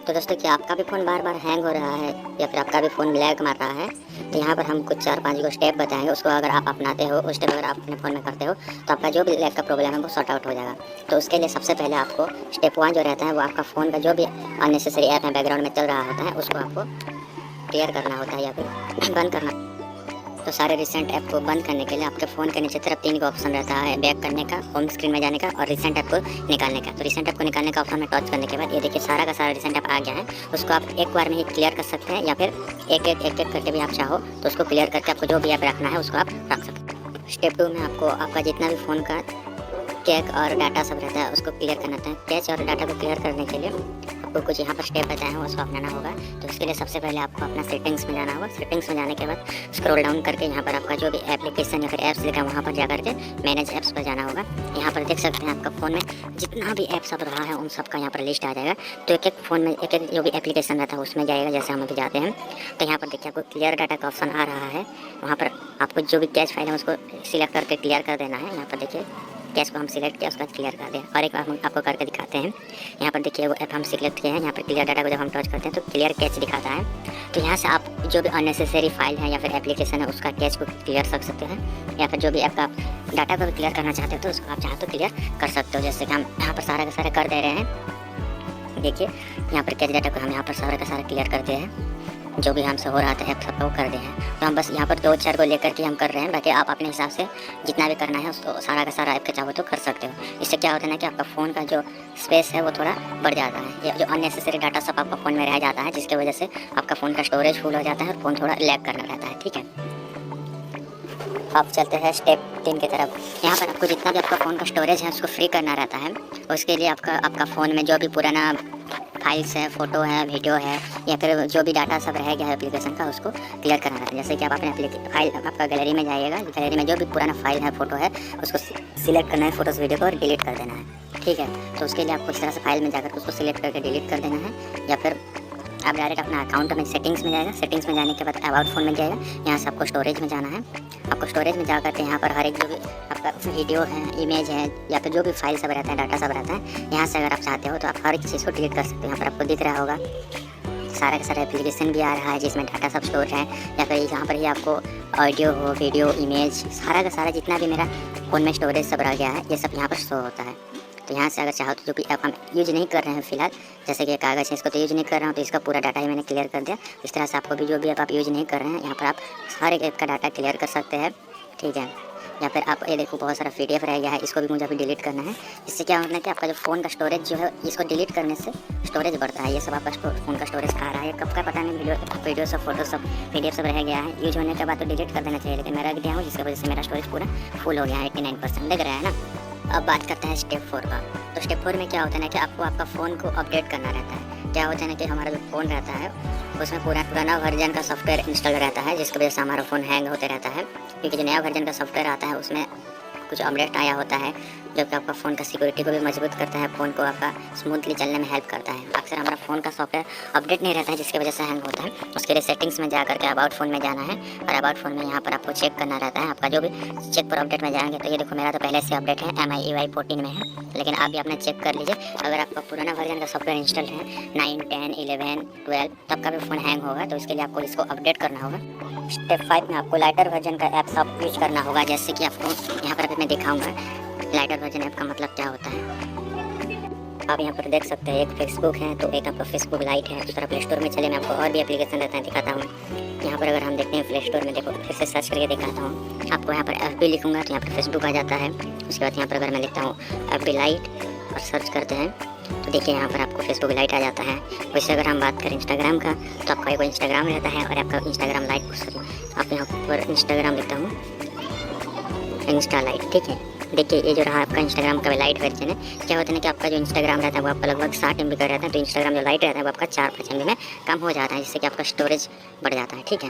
तो दोस्तों क्या आपका भी फ़ोन बार बार हैंग हो रहा है या फिर आपका भी फ़ोन लैग मार रहा है, तो यहाँ पर हम कुछ 4-5 को स्टेप बताएंगे। उसको अगर आप अपनाते हो, वो स्टेप अगर आप अपने फ़ोन में करते हो, तो आपका जो भी लैग का प्रॉब्लम है वो सॉर्ट आउट हो जाएगा। तो उसके लिए सबसे पहले आपको स्टेप 1 जो रहता है वो आपका फ़ोन का जो भी अननेसेसरी ऐप है बैकग्राउंड में चल रहा होता है उसको आपको क्लियर करना होता है या फिर बंद करना। तो सारे रिसेंट ऐप को बंद करने के लिए आपके फ़ोन के नीचे तरफ 3 का ऑप्शन रहता है, बैक करने का, होम स्क्रीन में जाने का और रिसेंट ऐप को निकालने का। तो रिसेंट ऐप को निकालने का ऑप्शन में टच करने के बाद ये देखिए सारा का सारा रिसेंट ऐप आ गया है। उसको आप एक बार में ही क्लियर कर सकते हैं या फिर एक एक करके भी आप चाहो तो उसको क्लियर करके आपको जो भी ऐप रखना है उसको आप रख सकते हैं। स्टेप 2 में आपको आपका जितना भी फ़ोन का कैच और डाटा सब रहता है उसको क्लियर करना था। कैच और डाटा को क्लियर करने के लिए आपको कुछ यहाँ पर स्टेप बताए हैं उसको अपनाना होगा। तो इसके लिए सबसे पहले आपको अपना सेटिंग्स में जाना होगा। सेटिंग्स में जाने के बाद स्क्रॉल डाउन करके यहाँ पर आपका जो भी एप्लीकेशन या फिर ऐप्स लिखा है वहाँ पर जा करके मैनेज ऐप्स पर जाना होगा। यहाँ पर देख सकते हैं आपका फ़ोन में जितना भी ऐप सब रहा है उन सब का यहाँ पर लिस्ट आ जाएगा। तो एक एक फ़ोन में एक एक जो भी एप्लीकेशन रहता है उसमें जाएगा। जैसे हम अभी जाते हैं तो यहाँ पर देखिए आपको क्लियर डाटा का ऑप्शन आ रहा है। वहाँ पर आपको जो भी कैच फाइल है उसको सिलेक्ट करके क्लियर कर देना है। यहाँ पर देखिए कैच को हम सिलेक्ट किया उसका क्लियर कर दें और एक बार हम आपको करके दिखाते हैं। यहाँ पर देखिए वो ऐप हम सिलेक्ट किए हैं। यहाँ पर क्लियर डाटा को जब हम टच करते हैं तो क्लियर कैच दिखाता है। तो यहाँ से आप जो भी अननेसेसरी फाइल है या फिर एप्लीकेशन है उसका कैच को क्लियर कर सकते हैं या फिर जो भी ऐप का डाटा को क्लियर करना चाहते हो तो उसको आप चाहो तो क्लियर कर सकते हो। जैसे कि हम यहाँ पर सारा का सारा कर दे रहे हैं। देखिए यहाँ पर कैच डाटा को हम यहाँ पर सारा का सारा क्लियर करते हैं। जो भी हमसे हो रहा था ऐप सब वो कर दे हैं। तो हम बस यहाँ पर 2-4 को लेकर के हम कर रहे हैं। बाकी आप अपने हिसाब से जितना भी करना है उसको सारा का सारा ऐप के चाहो तो कर सकते हो। इससे क्या होता है ना कि आपका फ़ोन का जो स्पेस है वो थोड़ा बढ़ जाता है। ये जो अननेसेसरी डाटा सब आपका फ़ोन में रह जाता है जिसकी वजह से आपका फ़ोन का स्टोरेज फुल हो जाता है और फ़ोन थोड़ा लैग करना रहता है। ठीक है, आप चलते हैं स्टेप 3 की तरफ। यहाँ पर आपको जितना भी आपका फ़ोन का स्टोरेज है उसको फ्री करना रहता है। उसके लिए आपका फ़ोन में जो भी पुराना फाइल्स है, फ़ोटो है, वीडियो है या फिर जो भी डाटा सब रह गया है एप्लीकेशन का उसको क्लियर करना रहता है। जैसे कि आप अपने फाइल आपका गैलरी में जाइएगा। गैलरी में जो भी पुराना फाइल है, फ़ोटो है उसको सिलेक्ट करना है, फ़ोटोज़ वीडियो को और डिलीट कर देना है। ठीक है, तो उसके लिए आपको इस तरह से फाइल में जाकर उसको सिलेक्ट करके डिलीट कर देना है या फिर आप डायरेक्ट अपना अकाउंट में सेटिंग्स में जाएगा। सेटिंग्स में जाने के बाद अबाउट फ़ोन में जाएगा। यहाँ से आपको स्टोरेज में जाना है। आपको स्टोरेज में जा करके यहाँ पर हर एक जो भी आपका वीडियो है, इमेज है या फिर जो भी फाइल सब रहता है, डाटा सब रहता है, यहाँ से अगर आप चाहते हो तो आप हर एक चीज़ को डिलीट कर सकते हो। यहाँ पर आपको दिख रहा होगा सारा का सारा एप्लीकेशन भी आ रहा है जिसमें डाटा सब स्टोर है या फिर यहाँ पर ही आपको ऑडियो हो, वीडियो, इमेज सारा का सारा जितना भी मेरा फ़ोन में स्टोरेज सब रह गया है ये सब यहाँ पर शो होता है। तो यहाँ से अगर चाहो तो जो भी ऐप हम यूज़ नहीं कर रहे हैं फ़िलहाल, जैसे कि कागज़ है इसको तो यूज़ नहीं कर रहा हूँ तो इसका पूरा डाटा ही मैंने क्लियर कर दिया। इस तरह से आपको भी जो भी ऐप आप यूज़ नहीं कर रहे हैं यहाँ पर आप हर एक ऐप का डाटा क्लियर कर सकते हैं। ठीक है, या फिर आप ये देखो बहुत सारा PDF रह गया है, इसको भी मुझे अभी डिलीट करना है। इससे क्या होता है कि आपका जो फ़ोन का स्टोरेज जो है इसको डिलीट करने से स्टोरेज बढ़ता है। ये सब आपका फ़ोन का स्टोरेज खा रहा है, कब का पता नहीं। वीडियो सब, फोटो सब, PDF सब रह गया है। यूज होने के बाद तो डिलीट कर देना चाहिए, लेकिन मैं रख दिया हूँ जिसकी वजह से मेरा स्टोरेज पूरा फुल हो गया है। 89% लग रहा है ना। अब बात करते हैं स्टेप 4 का। तो स्टेप 4 में क्या होता है ना कि आपको आपका फ़ोन को अपडेट करना रहता है। क्या होता है ना कि हमारा जो फ़ोन रहता है उसमें पुराना वर्जन का सॉफ्टवेयर इंस्टॉल रहता है जिसकी वजह से हमारा फ़ोन हैंग होते रहता है। क्योंकि जो नया वर्जन का सॉफ्टवेयर आता है उसमें कुछ अपडेट आया होता है जो कि आपका फ़ोन का सिक्योरिटी को भी मजबूत करता है, फ़ोन को आपका स्मूथली चलने में हेल्प करता है। अक्सर हमारा फ़ोन का सॉफ्टवेयर अपडेट नहीं रहता है जिसकी वजह से हैंग होता है। उसके लिए सेटिंग्स में जा करके अबाउट फ़ोन में जाना है और अबाउट फ़ोन में यहाँ पर आपको चेक करना रहता है। आपका जो भी चेक पर अपडेट में जाएंगे तो ये देखो मेरा तो पहले से अपडेट है, MIUI 14 में है, लेकिन आप भी अपना चेक कर लीजिए। अगर आपका पुराना वर्जन का सॉफ्टवेयर इंस्टॉल है 9, 10, 11, 12 तब का भी फ़ोन हैंग होगा। तो इसके लिए आपको इसको अपडेट करना होगा। स्टेप 5 में आपको लाइटर वर्जन का ऐप सब यूज करना होगा। जैसे कि आपको यहाँ पर अभी मैं दिखाऊंगा लाइटर वर्जन ऐप का मतलब क्या होता है। आप यहाँ पर देख सकते हैं एक फेसबुक है तो एक आपका फेसबुक लाइट है। दूसरा प्ले स्टोर में चले मैं आपको और भी एप्लीकेशन रहता है दिखाता हूँ। यहाँ पर अगर हम देखते हैं प्ले स्टोर में, देखो फिर से सर्च करके दिखाता हूँ आपको। यहाँ पर FB लिखूँगा तो यहाँ पर फेसबुक आ जाता है। उसके बाद यहाँ पर अगर मैं लिखता हूँ FB लाइट और सर्च करते हैं तो देखिए यहाँ पर आपको फेसबुक लाइट आ जाता है। वैसे अगर हम बात करें इंस्टाग्राम का तो आपका एक इंस्टाग्राम रहता है और आपका इंस्टाग्राम लाइट, आप यहाँ पर इंस्टाग्राम लिखता हूँ इंस्टा लाइट। ठीक है, देखिए ये जो रहा आपका इंस्टाग्राम का लाइट वर्जन है। क्या होता है ना कि आपका जो इंस्टाग्राम रहता है वो आपका लगभग 60 MB का रहता है, तो इंस्टाग्राम जो लाइट रहता है वो आपका 4-5 MB में कम हो जाता है जिससे कि आपका स्टोरेज बढ़ जाता है। ठीक है,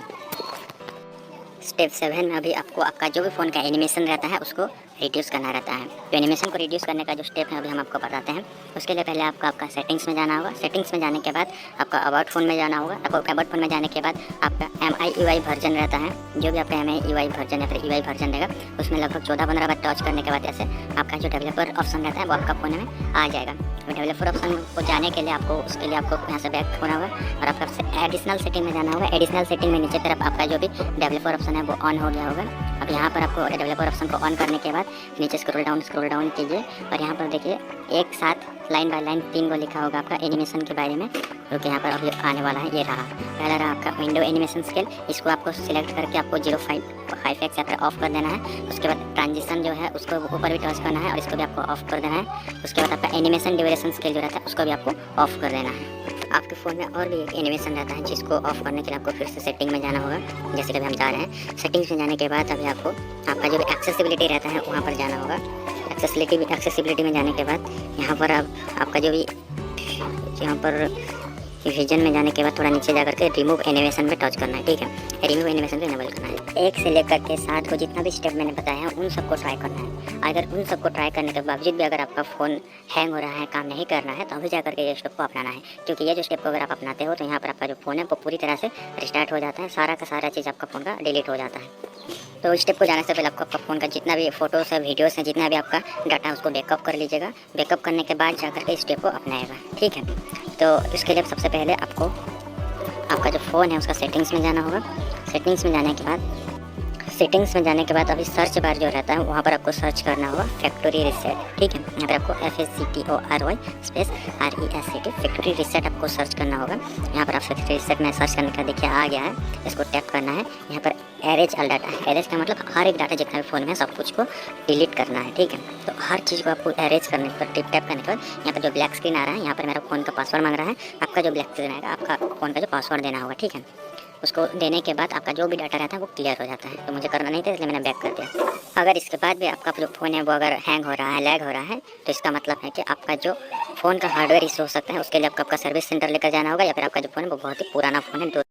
स्टेप 7 में अभी आपको आपका जो भी फ़ोन का एनिमेशन रहता है उसको रिड्यूस करना रहता है। तो एनिमेशन को रिड्यूस करने का जो स्टेप है अभी हम आपको बताते हैं। उसके लिए पहले आपका सेटिंग्स में जाना होगा। सेटिंग्स में जाने के बाद आपका अबाउट फ़ोन में जाना होगा। अबाउट फ़ोन में जाने के बाद आपका MIUI वर्जन रहता है, जो भी आपका MIUI वर्जन या फिर UI वर्जन रहेगा, उसमें लगभग 14-15 बार टच करने के बाद ऐसे आपका जो डेवलपर ऑप्शन रहता है वो आपका फ़ोन में आ जाएगा। तो डेवलपर ऑप्शन को जाने के लिए उसके लिए आपको यहाँ से बैक होना होगा और आपका एडिशनल सेटिंग में जाना होगा। एडिशनल सेटिंग में नीचे तरफ आपका जो भी डेवलपर ऑप्शन है वो ऑन हो गया होगा। अब यहाँ पर आपको डेवलपर ऑप्शन को ऑन करने के बाद नीचे स्क्रॉल डाउन कीजिए और यहाँ पर देखिए एक साथ लाइन बाय लाइन 3 को लिखा होगा आपका एनिमेशन के बारे में, जो कि यहाँ पर अभी आने वाला है। ये रहा पहला रहा आपका विंडो एनिमेशन स्केल। इसको आपको सिलेक्ट करके आपको 0.5x या फिर ऑफ कर देना है। उसके बाद ट्रांजिशन जो है उसको ऊपर भी टच करना है और इसको भी आपको ऑफ कर देना है। उसके बाद आपका एनिमेशन ड्यूरेशन स्केल जो रहता है उसको भी आपको ऑफ कर देना है। आपके फ़ोन में और भी एक एनिमेशन रहता है जिसको ऑफ करने के लिए आपको फिर से सेटिंग में जाना होगा। जैसे कि अभी हम जा रहे हैं सेटिंग्स में जाने के बाद अभी आपको आपका जो भी एक्सेसिबिलिटी रहता है वहाँ पर जाना होगा। एक्सेसिबिलिटी में जाने के बाद यहाँ पर आपका जो भी यहाँ पर विजन में जाने के बाद थोड़ा नीचे जाकर के रिमूव एनिमेशन में टच करना है। ठीक है, रिमूव एनिमेशन को इनेबल करना है। 1 से लेकर के 7 को जितना भी स्टेप मैंने बताया है उन सबको ट्राई करना है। अगर उन सबको ट्राई करने के बावजूद भी अगर आपका फ़ोन हैंग हो रहा है, काम नहीं कर रहा है, तो अभी जाकर के ये स्टेप को अपनाना है। क्योंकि ये जो स्टेप को अगर आप अपनाते हो तो यहाँ पर आपका जो फ़ोन है वो पूरी तरह से रिस्टार्ट हो जाता है। सारा का सारा चीज़ आपका फ़ोन का डिलीट हो जाता है। तो स्टेप को जाने से पहले आपको आपका फ़ोन का जितना भी फ़ोटोज़ है, वीडियोज़ हैं, जितना भी आपका डाटा है उसको बैकअप कर लीजिएगा। बैकअप करने के बाद जाकर के स्टेप को अपनाएगा। ठीक है, तो इसके लिए सबसे पहले आपको आपका जो फ़ोन है उसका सेटिंग्स में जाना होगा। सेटिंग्स में जाने के बाद अभी सर्च बार जो रहता है वहाँ पर आपको सर्च करना होगा फैक्ट्री रीसेट। ठीक है, यहाँ पर आपको FACTORY space RESET factory reset आपको सर्च करना होगा। यहाँ पर आप फैक्ट्री रीसेट में सर्च करने का देखिए आ गया है, इसको टैप करना है। यहाँ पर एरेज ऑल डाटा, एरेज का मतलब हर एक डाटा जितना भी फ़ोन में सब कुछ को डिलीट करना है। ठीक है, तो हर चीज़ को आपको एरेज करने पर टैप करने के बाद यहाँ पर जो ब्लैक स्क्रीन आ रहा है, यहाँ पर मेरा फ़ोन का पासवर्ड मांग रहा है। आपका जो ब्लैक स्क्रीन आएगा आपका फ़ोन का जो पासवर्ड देना होगा। ठीक है, उसको देने के बाद आपका जो भी डाटा रहता है वो क्लियर हो जाता है। तो मुझे करना नहीं था इसलिए मैंने बैक कर दिया। अगर इसके बाद भी आपका जो फ़ोन है वो अगर हैंग हो रहा है, लैग हो रहा है, तो इसका मतलब है कि आपका जो फ़ोन का हार्डवेयर इशू हो सकता है। उसके लिए आपका सर्विस सेंटर लेकर जाना होगा या फिर आपका जो फ़ोन है वो बहुत ही पुराना फ़ोन है।